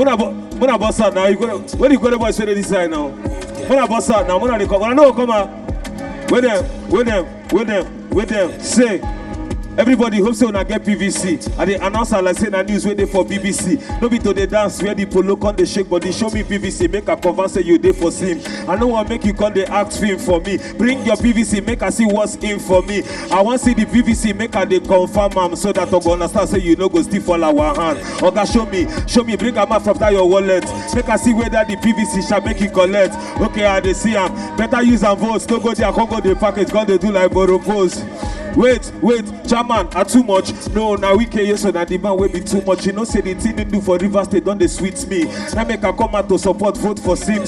When I bust out now, when you go to boy say this side now. When I bust out now, when I come, when I know come out. With them, say. Everybody hope so when I get PVC. And the announcer like saying a news waiting for BBC. No be to the dance where the polo con the shake body. Show me PVC, make a converse say you there for sim. I know what make you come the act film for me. Bring your PVC, make I see what's in for me. I want see the PVC, make I they confirm am so that I go understand say you know go still fall our hand. Oga show me, bring a map from that your wallet. Make I see whether the PVC shall make it collect. Okay, I they see am. Better use and votes. Don't go there, can't go the package, can't they do like borrow pose. Wait, chairman, are too much. No, now we can use so that the man will be too much. You know, say the thing they do for Rivers State, don't they sweet me. Now make a come out to support, vote for Sim.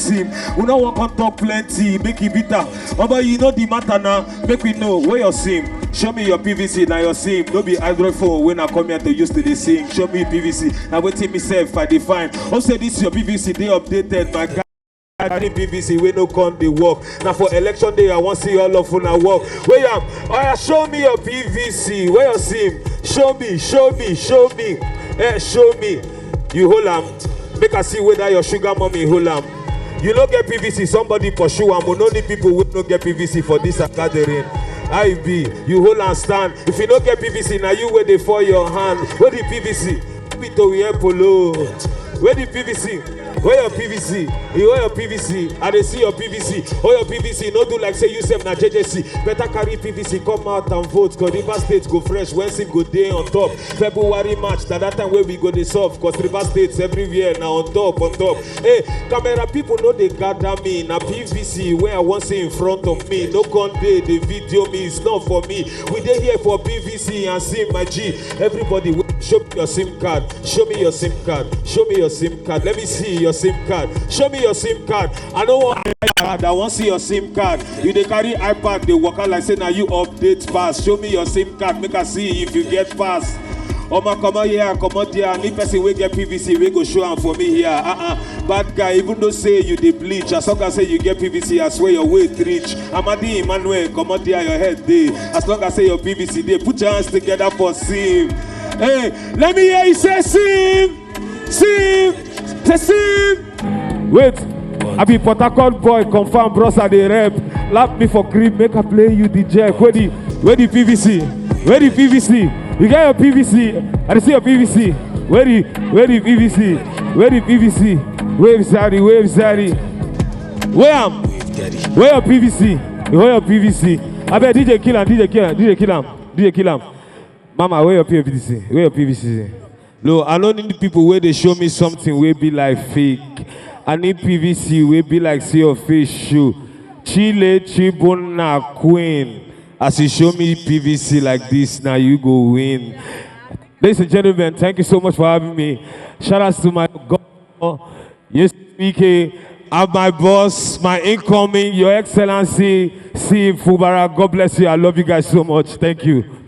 We don't want to talk plenty, make it bitter. Oh, but you know the matter now, make me know where your Sim. Show me your PVC, now your Sim. Don't be Android phone when I come here to use to the sing. Show me PVC. Now waiting myself, I define. Also, this is your PVC, they updated, my guy. I need PVC, we no come the work. Now for election day, I want to see all of una work. Where am? Oh yeah, show me your PVC. Where you sim? Show me. Show me. You hold am. Make I see whether your sugar mommy hold am. You don't get PVC, somebody pursue am. We no need people who don't get PVC for this gathering. I be, you hold and stand. If you don't get PVC, now you wait they for your hand. Where the PVC? Pito we polo. Where the PVC? Where your PVC? You wear your PVC. I dey see your PVC. Oh your PVC. No do like say you sef na JJC. Better carry PVC. Come out and vote. Cause Rivers State go fresh. When Sim go day on top. February March. That time where we go dey solve. Cause Rivers States everywhere now on top. Hey, camera people know they gather me. Na PVC where I want say in front of me. No con day they video me. It's not for me. We dey here for PVC and Sim my G. Everybody show me your SIM card. Show me your SIM card. Show me your SIM card. Let me see your SIM card. Show me your SIM card. I don't want iPad. I want to see your SIM card. You they carry iPad, they walk out like say now you update pass. Show me your SIM card. Make us see if you get pass. Oma come out here, come out here. Any person we get PVC, we go show am for me here. Bad guy, even though say you dey bleach, as long as say you get PVC, I swear your weight reach. Amadi Emmanuel, come out here, your head day. As long as say your PVC day, put your hands together for Sim. Hey, let me hear you say Sim. Wait, I be Port Harcourt boy, confirm bros at the rep. Lap me for cream, make a play you the jack. Where the PVC? Where the PVC? You got your PVC. I see your PVC. Where the PVC? Where the PVC? Wave Zari. Where your PVC? Where your PVC? I bet DJ kill him. Mama, where your PVC? Where your PVC? No, I don't need people where they show me something where be like fake. I need PVC where be like see your face shoe. Chile Chibona Queen. As you show me PVC like this, now you go win. Ladies and gentlemen, thank you so much for having me. Shout out to my God, yes, PK, and my boss, my incoming, Your Excellency, Sim Fubara. God bless you. I love you guys so much. Thank you.